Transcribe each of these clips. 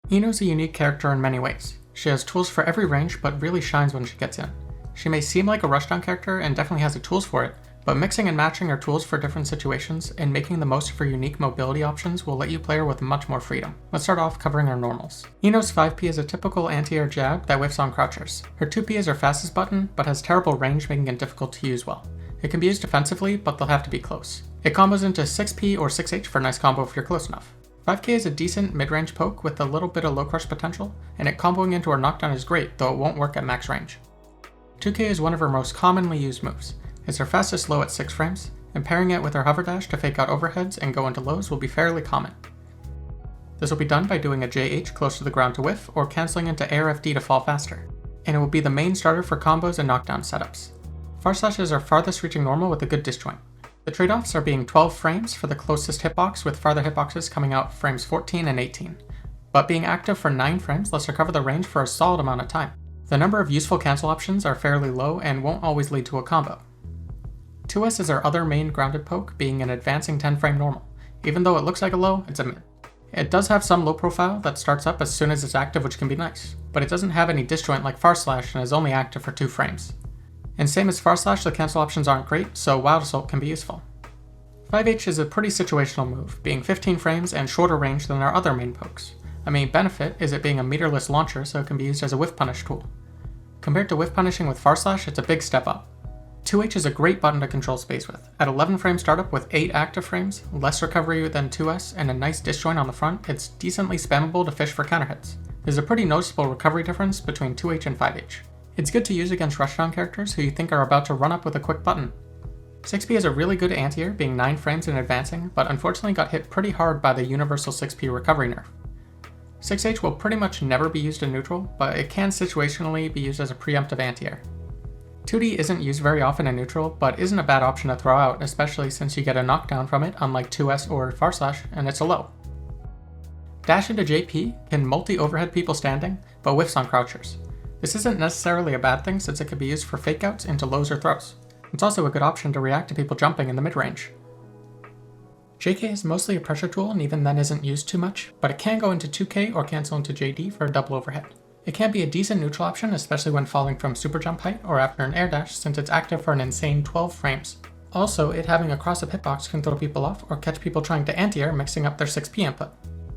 Ino's a unique character in many ways. She has tools for every range, but really shines when she gets in. She may seem like a rushdown character and definitely has the tools for it, but mixing and matching her tools for different situations and making the most of her unique mobility options will let you play her with much more freedom. Let's start off covering her normals. Ino's 5P is a typical anti-air jab that whiffs on crouchers. Her 2P is her fastest button, but has terrible range, making it difficult to use well. It can be used defensively, but they'll have to be close. It combos into 6P or 6H for a nice combo if you're close enough. 5K is a decent mid-range poke with a little bit of low crush potential, and it comboing into her knockdown is great, though it won't work at max range. 2K is one of her most commonly used moves. It's her fastest low at 6 frames, and pairing it with her hover dash to fake out overheads and go into lows will be fairly common. This will be done by doing a JH close to the ground to whiff, or cancelling into air FD to fall faster, and it will be the main starter for combos and knockdown setups. Far slash is our farthest reaching normal with a good disjoint. The trade-offs are being 12 frames for the closest hitbox, with farther hitboxes coming out frames 14 and 18, but being active for 9 frames lets her cover the range for a solid amount of time. The number of useful cancel options are fairly low and won't always lead to a combo. 2S is our other main grounded poke, being an advancing 10 frame normal. Even though it looks like a low, it's a mid. It does have some low profile that starts up as soon as it's active, which can be nice, but it doesn't have any disjoint like far slash and is only active for 2 frames. And same as far slash, the cancel options aren't great, so wild assault can be useful. 5H is a pretty situational move, being 15 frames and shorter range than our other main pokes. A main benefit is it being a meterless launcher, so it can be used as a whiff punish tool. Compared to whiff punishing with far slash, it's a big step up. 2H is a great button to control space with. At 11 frame startup with 8 active frames, less recovery than 2S, and a nice disjoint on the front, it's decently spammable to fish for counter hits. There's a pretty noticeable recovery difference between 2H and 5H. It's good to use against rushdown characters who you think are about to run up with a quick button. 6P is a really good anti-air, being 9 frames and advancing, but unfortunately got hit pretty hard by the universal 6P recovery nerf. 6H will pretty much never be used in neutral, but it can situationally be used as a preemptive anti-air. 2D isn't used very often in neutral, but isn't a bad option to throw out, especially since you get a knockdown from it, unlike 2S or far slash, and it's a low. Dash into JP can multi-overhead people standing, but whiffs on crouchers. This isn't necessarily a bad thing since it can be used for fakeouts into lows or throws. It's also a good option to react to people jumping in the mid-range. JK is mostly a pressure tool and even then isn't used too much, but it can go into 2K or cancel into JD for a double overhead. It can be a decent neutral option, especially when falling from super jump height or after an air dash, since it's active for an insane 12 frames. Also, it having a cross-up hitbox can throw people off or catch people trying to anti-air mixing up their 6P input.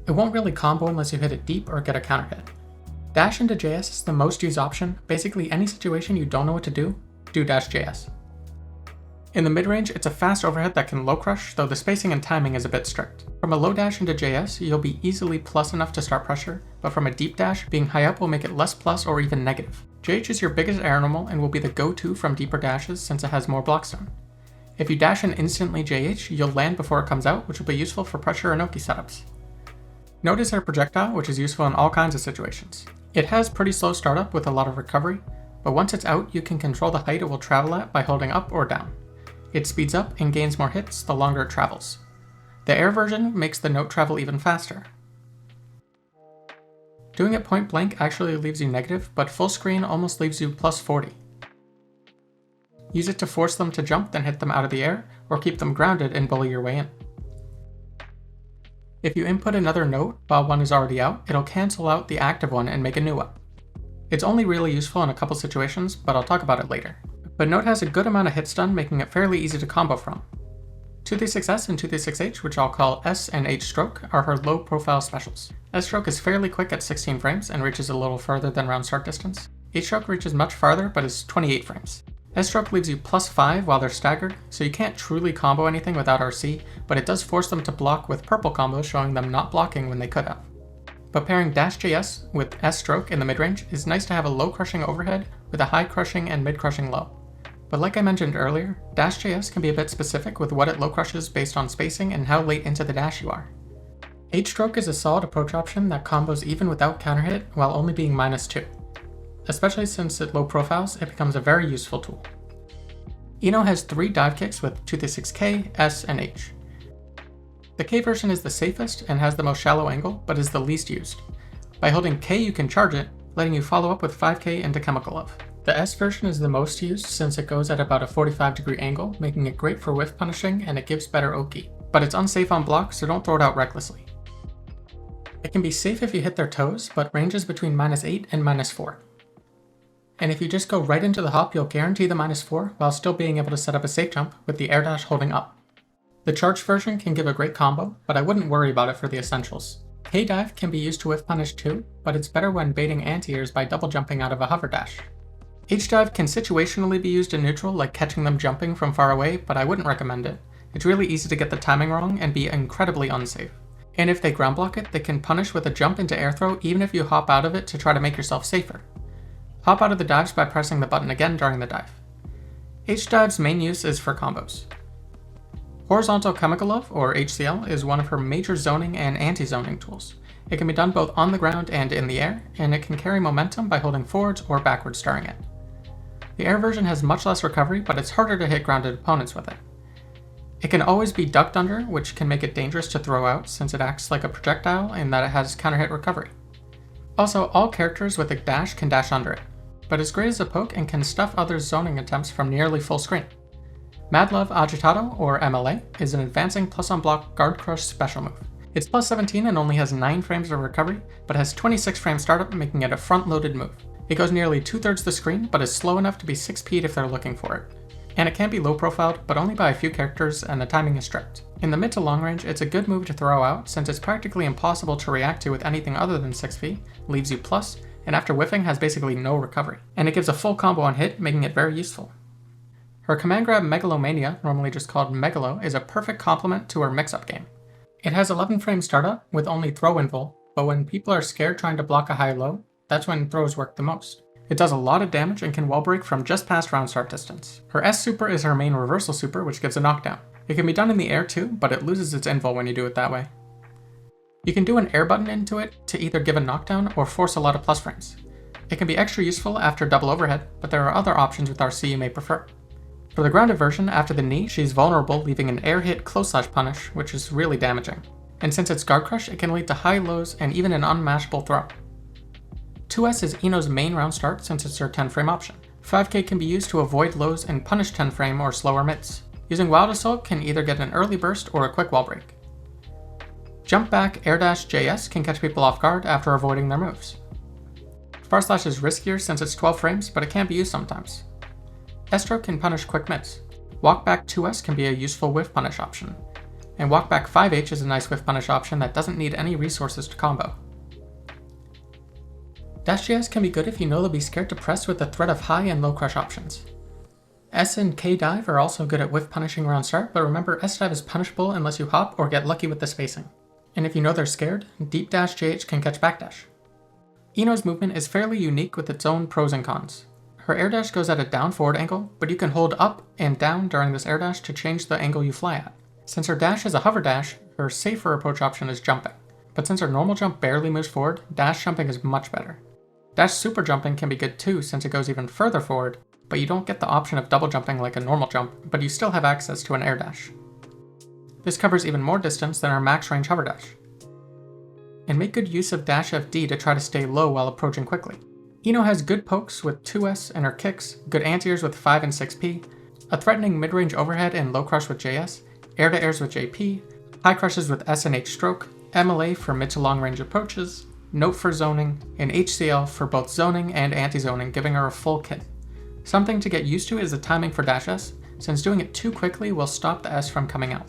It won't really combo unless you hit it deep or get a counter hit. Dash into JS is the most used option. Basically any situation you don't know what to do dash JS. In the mid-range, it's a fast overhead that can low crush, though the spacing and timing is a bit strict. From a low dash into JS, you'll be easily plus enough to start pressure, but from a deep dash, being high up will make it less plus or even negative. JH is your biggest air normal and will be the go-to from deeper dashes since it has more blockstone. If you dash in instantly JH, you'll land before it comes out, which will be useful for pressure and Oki setups. Notice her projectile, which is useful in all kinds of situations. It has pretty slow startup with a lot of recovery, but once it's out, you can control the height it will travel at by holding up or down. It speeds up and gains more hits the longer it travels. The air version makes the note travel even faster. Doing it point blank actually leaves you negative, but full screen almost leaves you plus 40. Use it to force them to jump, then hit them out of the air, or keep them grounded and bully your way in. If you input another note while one is already out, it'll cancel out the active one and make a new one. It's only really useful in a couple situations, but I'll talk about it later. But note has a good amount of hits done, making it fairly easy to combo from. 236S and 236H, which I'll call S and H stroke, are her low profile specials. S stroke is fairly quick at 16 frames and reaches a little further than round start distance. H stroke reaches much farther but is 28 frames. S stroke leaves you plus 5 while they're staggered, so you can't truly combo anything without RC, but it does force them to block with purple combos, showing them not blocking when they could have. But pairing dash JS with S stroke in the mid-range is nice to have a low crushing overhead with a high crushing and mid crushing low. But like I mentioned earlier, dash JS can be a bit specific with what it low crushes based on spacing and how late into the dash you are. H stroke is a solid approach option that combos even without counter hit while only being -2. Especially since it low profiles, it becomes a very useful tool. Ino has 3 dive kicks with 236K, S, and H. The K version is the safest and has the most shallow angle, but is the least used. By holding K you can charge it, letting you follow up with 5K into Chemical Love. The S version is the most used since it goes at about a 45-degree angle, making it great for whiff punishing and it gives better Oki. But it's unsafe on block, so don't throw it out recklessly. It can be safe if you hit their toes, but ranges between -8 and -4. And if you just go right into the hop, you'll guarantee the -4 while still being able to set up a safe jump with the air dash holding up. The charged version can give a great combo, but I wouldn't worry about it for the essentials. K-dive can be used to whiff punish too, but it's better when baiting anti-airs by double jumping out of a hover dash. H-dive can situationally be used in neutral, like catching them jumping from far away, but I wouldn't recommend it. It's really easy to get the timing wrong and be incredibly unsafe. And if they ground block it, they can punish with a jump into air throw even if you hop out of it to try to make yourself safer. Hop out of the dives by pressing the button again during the dive. H-dive's main use is for combos. Horizontal Chemical Love, or HCL, is one of her major zoning and anti-zoning tools. It can be done both on the ground and in the air, and it can carry momentum by holding forwards or backwards during it. The air version has much less recovery, but it's harder to hit grounded opponents with it. It can always be ducked under, which can make it dangerous to throw out since it acts like a projectile in that it has counter hit recovery. Also, all characters with a dash can dash under it, but it's great as a poke and can stuff others' zoning attempts from nearly full screen. Mad Love Agitado, or MLA, is an advancing plus-on-block guard crush special move. It's plus 17 and only has 9 frames of recovery, but has 26 frame startup, making it a front-loaded move. It goes nearly 2/3 the screen, but is slow enough to be 6P'd if they're looking for it. And it can be low-profiled, but only by a few characters, and the timing is strict. In the mid to long range, it's a good move to throw out, since it's practically impossible to react to with anything other than 6P, leaves you plus, and after whiffing has basically no recovery. And it gives a full combo on hit, making it very useful. Her command grab Megalomania, normally just called Megalo, is a perfect complement to her mix-up game. It has 11 frame startup with only throw invul, but when people are scared trying to block a high-low, that's when throws work the most. It does a lot of damage and can wall break from just past round start distance. Her S super is her main reversal super, which gives a knockdown. It can be done in the air too, but it loses its invul when you do it that way. You can do an air button into it to either give a knockdown or force a lot of plus frames. It can be extra useful after double overhead, but there are other options with RC you may prefer. For the grounded version, after the knee, she's vulnerable, leaving an air hit close slash punish, which is really damaging. And since it's guard crush, it can lead to high lows and even an unmashable throw. 2S is Ino's main round start since it's her 10 frame option. 5K can be used to avoid lows and punish 10 frame or slower mids. Using Wild Assault can either get an early burst or a quick wall break. Jump back air dash JS can catch people off guard after avoiding their moves. Far slash is riskier since it's 12 frames, but it can be used sometimes. S-stroke can punish quick mids. Walk back 2S can be a useful whiff punish option. And walk back 5H is a nice whiff punish option that doesn't need any resources to combo. Dash JS can be good if you know they'll be scared to press with the threat of high and low crush options. S and K dive are also good at whiff punishing around start, but remember S dive is punishable unless you hop or get lucky with the spacing. And if you know they're scared, deep dash JH can catch backdash. Ino's movement is fairly unique with its own pros and cons. Her air dash goes at a down forward angle, but you can hold up and down during this air dash to change the angle you fly at. Since her dash is a hover dash, her safer approach option is jumping. But since her normal jump barely moves forward, dash jumping is much better. Dash super jumping can be good too since it goes even further forward, but you don't get the option of double jumping like a normal jump, but you still have access to an air dash. This covers even more distance than our max range hover dash. And make good use of dash FD to try to stay low while approaching quickly. Ino has good pokes with 2S and her kicks, good anti-airs with 5 and 6P, a threatening mid-range overhead and low crush with JS, air-to-airs with JP, high crushes with S and H stroke, MLA for mid to long range approaches, Note for zoning, and HCL for both zoning and anti-zoning, giving her a full kit. Something to get used to is the timing for dash S, since doing it too quickly will stop the S from coming out.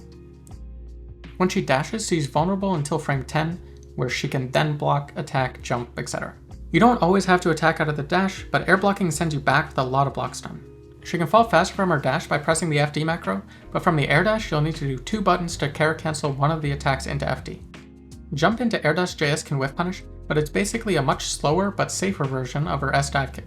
When she dashes, she's vulnerable until frame 10, where she can then block, attack, jump, etc. You don't always have to attack out of the dash, but air blocking sends you back with a lot of blocks done. She can fall faster from her dash by pressing the FD macro, but from the air dash you'll need to do 2 buttons to character cancel one of the attacks into FD. Jump into air dash JS can whiff punish, but it's basically a much slower but safer version of her S dive kick.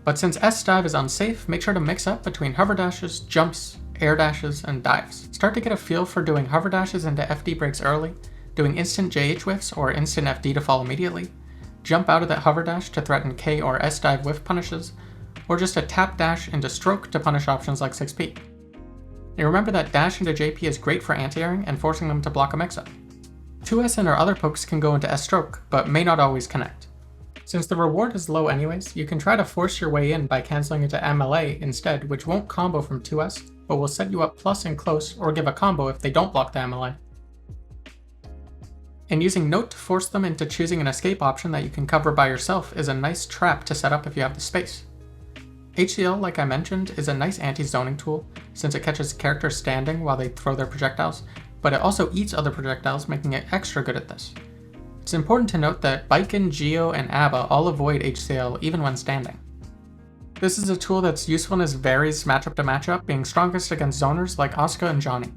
But since S dive is unsafe, make sure to mix up between hover dashes, jumps, air dashes, and dives. Start to get a feel for doing hover dashes into FD breaks early, doing instant JH whiffs or instant FD to fall immediately, jump out of that hover dash to threaten K or S dive whiff punishes, or just a tap dash into stroke to punish options like 6P. And remember that dash into JP is great for anti-airing and forcing them to block a mix-up. 2S and our other pokes can go into S stroke, but may not always connect. Since the reward is low anyways, you can try to force your way in by cancelling into MLA instead, which won't combo from 2S, but will set you up plus and close or give a combo if they don't block the MLA. And using note to force them into choosing an escape option that you can cover by yourself is a nice trap to set up if you have the space. HCL, like I mentioned, is a nice anti-zoning tool since it catches characters standing while they throw their projectiles, but it also eats other projectiles, making it extra good at this. It's important to note that Baiken, Geo, and Abba all avoid HCL even when standing. This is a tool that's usefulness varies matchup to matchup, being strongest against zoners like Asuka and Johnny.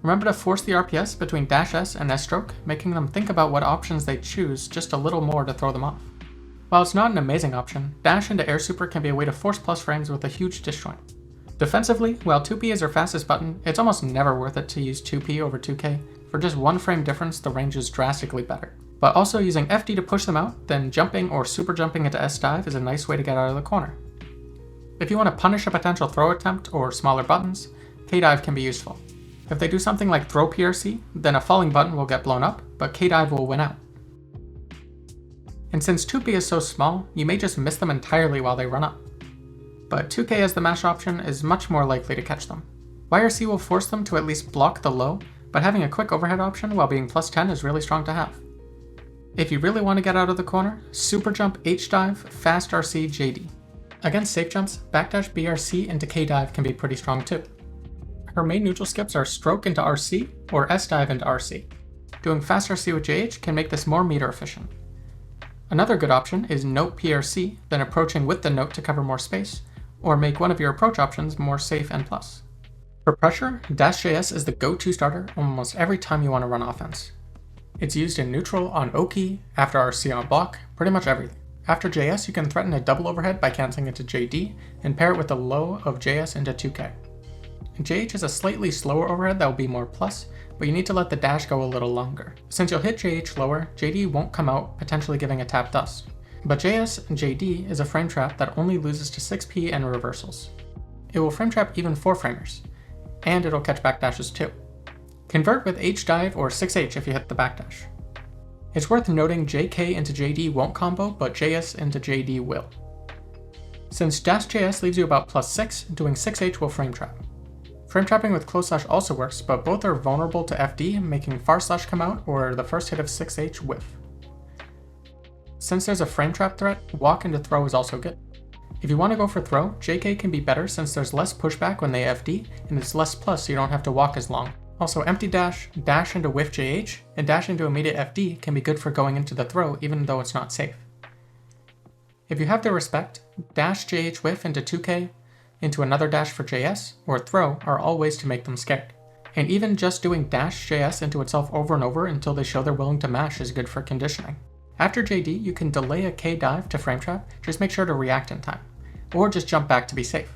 Remember to force the RPS between dash S and S stroke, making them think about what options they choose just a little more to throw them off. While it's not an amazing option, dash into air super can be a way to force plus frames with a huge disjoint. Defensively, while 2P is our fastest button, it's almost never worth it to use 2P over 2K. For just 1 frame difference, the range is drastically better. But also using FD to push them out, then jumping or super jumping into S dive is a nice way to get out of the corner. If you want to punish a potential throw attempt or smaller buttons, K dive can be useful. If they do something like throw PRC, then a falling button will get blown up, but K dive will win out. And since 2P is so small, you may just miss them entirely while they run up. But 2K as the mash option is much more likely to catch them. YRC will force them to at least block the low, but having a quick overhead option while being plus 10 is really strong to have. If you really want to get out of the corner, super jump H dive, fast RC JD. Against safe jumps, backdash BRC into K dive can be pretty strong too. Her main neutral skips are stroke into RC or S dive into RC. Doing fast RC with JH can make this more meter efficient. Another good option is note PRC, then approaching with the note to cover more space, or make one of your approach options more safe and plus. For pressure, dash JS is the go-to starter almost every time you want to run offense. It's used in neutral on Oki, after RC on block, pretty much everything. After JS, you can threaten a double overhead by canceling into JD and pair it with the low of JS into 2K. JH is a slightly slower overhead that will be more plus, but you need to let the dash go a little longer. Since you'll hit JH lower, JD won't come out, potentially giving a tap dust. But JS and JD is a frame trap that only loses to 6P and reversals. It will frame trap even 4-framers, and it'll catch backdashes too. Convert with H dive or 6H if you hit the backdash. It's worth noting JK into JD won't combo, but JS into JD will. Since dash JS leaves you about plus 6, doing 6H will frame trap. Frame trapping with close slash also works, but both are vulnerable to FD, making far slash come out or the first hit of 6H whiff. Since there's a frame trap threat, walk into throw is also good. If you want to go for throw, JK can be better since there's less pushback when they FD, and it's less plus so you don't have to walk as long. Also empty dash, dash into whiff JH, and dash into immediate FD can be good for going into the throw even though it's not safe. If you have the respect, dash JH whiff into 2K, into another dash for JS, or throw are all ways to make them scared. And even just doing dash JS into itself over and over until they show they're willing to mash is good for conditioning. After JD, you can delay a K dive to frame trap, just make sure to react in time, or just jump back to be safe.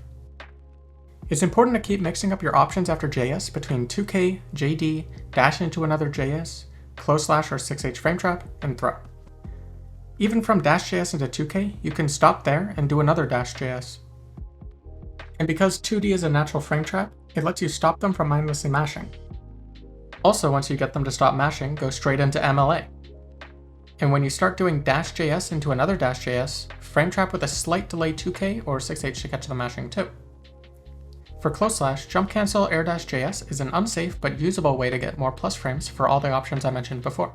It's important to keep mixing up your options after JS between 2K, JD, dash into another JS, close slash or 6H frame trap, and throw. Even from dash JS into 2K, you can stop there and do another dash JS. And because 2D is a natural frame trap, it lets you stop them from mindlessly mashing. Also, once you get them to stop mashing, go straight into MLA. And when you start doing dash JS into another dash JS, frame trap with a slight delay 2K or 6H to catch the mashing too. For close slash, jump cancel air dash JS is an unsafe but usable way to get more plus frames for all the options I mentioned before.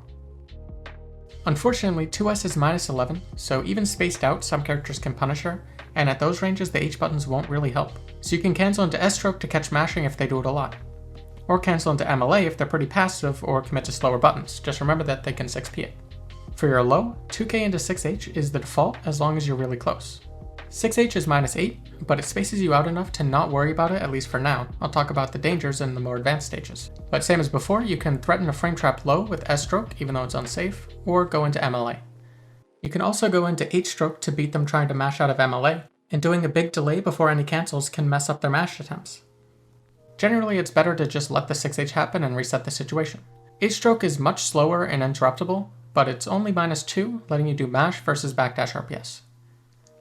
Unfortunately, 2S is -11, so even spaced out, some characters can punish her, and at those ranges the H buttons won't really help. So you can cancel into S stroke to catch mashing if they do it a lot. Or cancel into MLA if they're pretty passive or commit to slower buttons, just remember that they can 6P it. For your low, 2K into 6H is the default as long as you're really close. 6H is -8, but it spaces you out enough to not worry about it, at least for now. I'll talk about the dangers in the more advanced stages. But same as before, you can threaten a frame trap low with S stroke, even though it's unsafe, or go into MLA. You can also go into H stroke to beat them trying to mash out of MLA, and doing a big delay before any cancels can mess up their mash attempts. Generally, it's better to just let the 6H happen and reset the situation. H stroke is much slower and interruptible, but it's only -2, letting you do mash versus backdash RPS.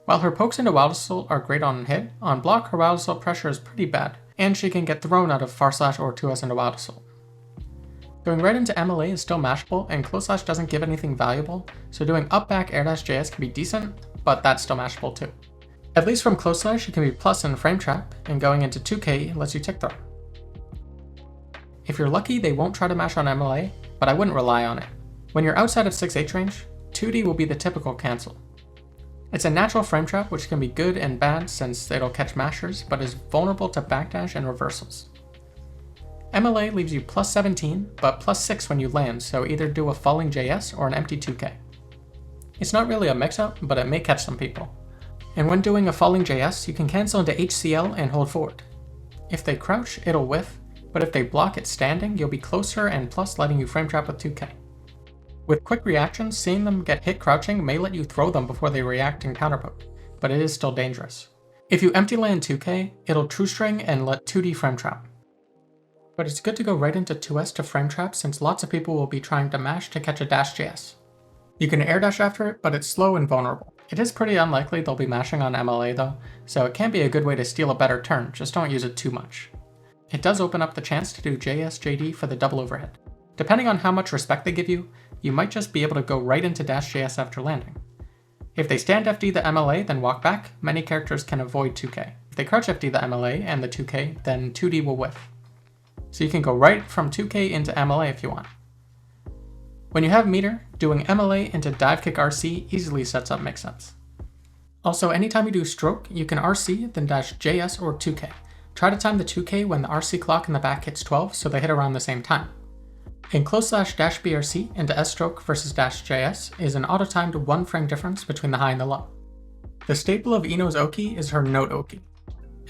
While her pokes into Wild Assault are great on hit, on block her Wild Assault pressure is pretty bad, and she can get thrown out of far slash or 2S into Wild Assault. Going right into MLA is still mashable, and close slash doesn't give anything valuable, so doing up back air dash JS can be decent, but that's still mashable too. At least from close slash you can be plus in frame trap, and going into 2K lets you tick throw. If you're lucky they won't try to mash on MLA, but I wouldn't rely on it. When you're outside of 6H range, 2D will be the typical cancel. It's a natural frame trap which can be good and bad since it'll catch mashers, but is vulnerable to backdash and reversals. MLA leaves you plus 17, but plus 6 when you land, so either do a falling JS or an empty 2K. It's not really a mix-up, but it may catch some people. And when doing a falling JS, you can cancel into HCL and hold forward. If they crouch, it'll whiff, but if they block it standing, you'll be closer and plus letting you frame trap with 2K. With quick reactions, seeing them get hit crouching may let you throw them before they react and counterpoke, but it is still dangerous. If you empty land 2K, it'll true string and let 2D frame trap. But it's good to go right into 2S to frame trap since lots of people will be trying to mash to catch a dash JS. You can air dash after it, but it's slow and vulnerable. It is pretty unlikely they'll be mashing on MLA though, so it can be a good way to steal a better turn, just don't use it too much. It does open up the chance to do JS JD for the double overhead. Depending on how much respect they give you, you might just be able to go right into dash JS after landing. If they stand FD the MLA then walk back, many characters can avoid 2K. If they crouch FD the MLA and the 2K, then 2D will whiff. So you can go right from 2K into MLA if you want. When you have meter, doing MLA into dive kick RC easily sets up mix-ups. Also, anytime you do stroke, you can RC, then dash JS or 2K. Try to time the 2K when the RC clock in the back hits 12 so they hit around the same time. In close slash dash BRC into S stroke versus dash JS is an auto-timed 1 frame difference between the high and the low. The staple of Ino's Oki is her note Oki.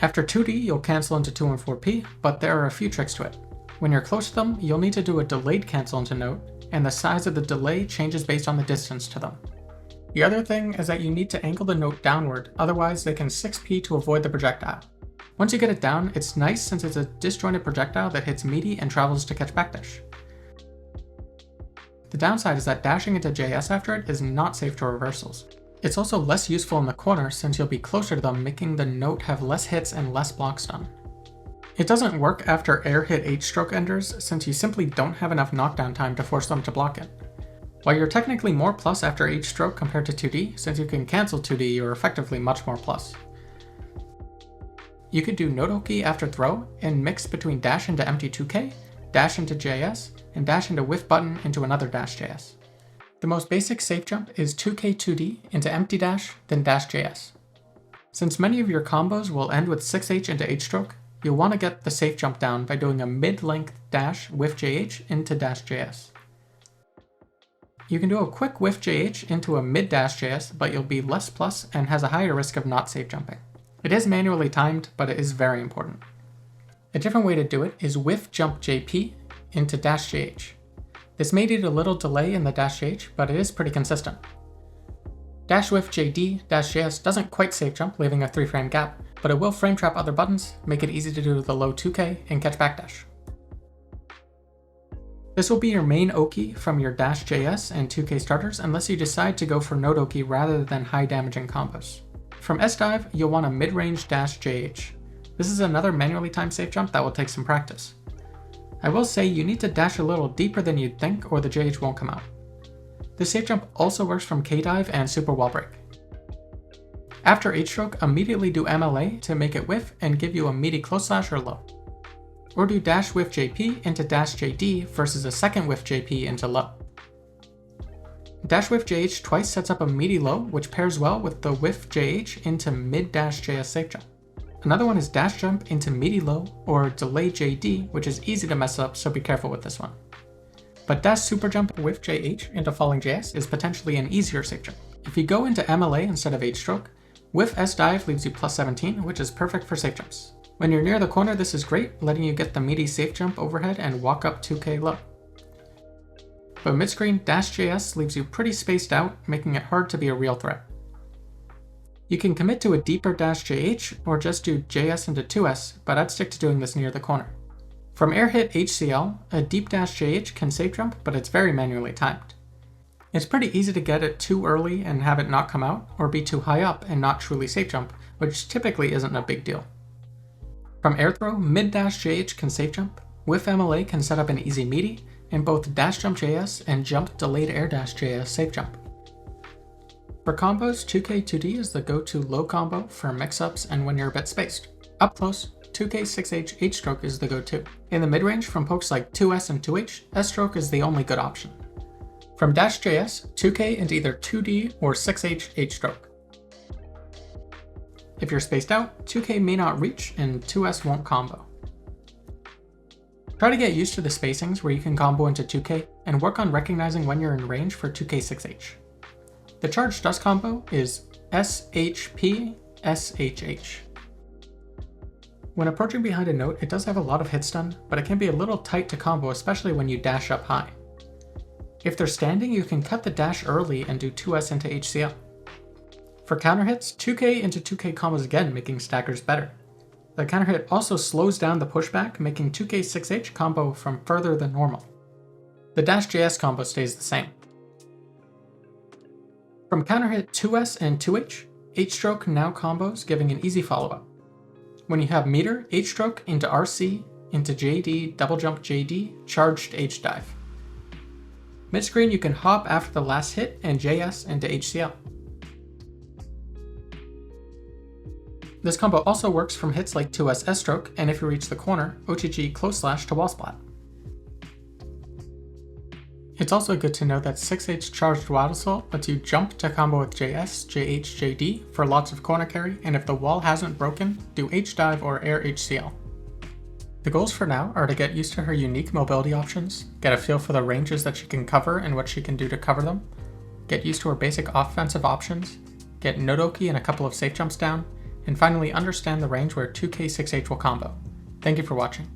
After 2D, you'll cancel into 2 and 4P, but there are a few tricks to it. When you're close to them, you'll need to do a delayed cancel into note, and the size of the delay changes based on the distance to them. The other thing is that you need to angle the note downward, otherwise they can 6P to avoid the projectile. Once you get it down, it's nice since it's a disjointed projectile that hits meaty and travels to catch backdash. The downside is that dashing into JS after it is not safe to reversals. It's also less useful in the corner since you'll be closer to them, making the note have less hits and less blocks done. It doesn't work after air hit H-stroke enders since you simply don't have enough knockdown time to force them to block it. While you're technically more plus after H-stroke compared to 2D, since you can cancel 2D, you're effectively much more plus. You could do note Oki after throw and mix between dash into empty 2K, dash into JS, and dash into whiff button into another dash JS. The most basic safe jump is 2K 2D into empty dash, then dash JS. Since many of your combos will end with 6H into H-stroke, you'll want to get the safe jump down by doing a mid-length dash whiff JH into dash JS. You can do a quick whiff JH into a mid dash JS, but you'll be less plus and has a higher risk of not safe jumping. It is manually timed, but it is very important. A different way to do it is whiff jump JP into dash JH. This may need a little delay in the dash JH, but it is pretty consistent. Dash whiff JD dash JS doesn't quite safe jump, leaving a 3 frame gap, but it will frame trap other buttons, make it easy to do the low 2K, and catch backdash. This will be your main Oki from your dash JS and 2K starters unless you decide to go for note Oki rather than high damaging combos. From S-dive, you'll want a mid-range dash JH. This is another manually timed safe jump that will take some practice. I will say you need to dash a little deeper than you'd think or the JH won't come out. This safe jump also works from K-dive and super wall break. After H-stroke, immediately do MLA to make it whiff and give you a meaty close slash or low. Or do dash whiff JP into dash JD versus a second whiff JP into low. Dash whiff JH twice sets up a meaty low, which pairs well with the whiff JH into mid dash JS safe jump. Another one is dash jump into meaty low or delay JD, which is easy to mess up, so be careful with this one. But dash super jump whiff JH into falling JS is potentially an easier safe jump. If you go into MLA instead of H-stroke, whiff S-dive leaves you plus 17, which is perfect for safe jumps. When you're near the corner, this is great, letting you get the meaty safe jump overhead and walk up 2K low. But mid-screen, dash JS leaves you pretty spaced out, making it hard to be a real threat. You can commit to a deeper dash JH or just do JS into 2S, but I'd stick to doing this near the corner. From air hit HCL, a deep dash JH can safe jump, but it's very manually timed. It's pretty easy to get it too early and have it not come out, or be too high up and not truly safe jump, which typically isn't a big deal. From air throw, mid dash JH can safe jump, whiff MLA can set up an easy meaty, and both dash jump JS and jump delayed air dash JS safe jump. For combos, 2K 2D is the go-to low combo for mix-ups and when you're a bit spaced. Up close, 2K 6H H-stroke is the go-to. In the mid-range, from pokes like 2S and 2H, S-stroke is the only good option. From -JS, 2K into either 2D or 6H H-stroke. If you're spaced out, 2K may not reach and 2S won't combo. Try to get used to the spacings where you can combo into 2K and work on recognizing when you're in range for 2K6H. The charged dust combo is SHP SHH. When approaching behind a note, it does have a lot of hit stun, but it can be a little tight to combo, especially when you dash up high. If they're standing, you can cut the dash early and do 2S into HCL. For counter hits, 2K into 2K combos again, making stackers better. The counter hit also slows down the pushback, making 2K6H combo from further than normal. The -JS combo stays the same. From counter hit 2S and 2H, H-stroke now combos, giving an easy follow-up. When you have meter, H-stroke into RC, into JD, double jump JD, charged H-dive. Mid-screen you can hop after the last hit and JS into HCL. This combo also works from hits like 2S S-stroke, and if you reach the corner, OTG close slash to wall splat. It's also good to know that 6H charged Wild Assault lets you jump to combo with JS, JH, JD for lots of corner carry, and if the wall hasn't broken, do H-dive or air HCL. The goals for now are to get used to her unique mobility options, get a feel for the ranges that she can cover and what she can do to cover them, get used to her basic offensive options, get Nodoki and a couple of safe jumps down, and finally understand the range where 2K6H will combo. Thank you for watching.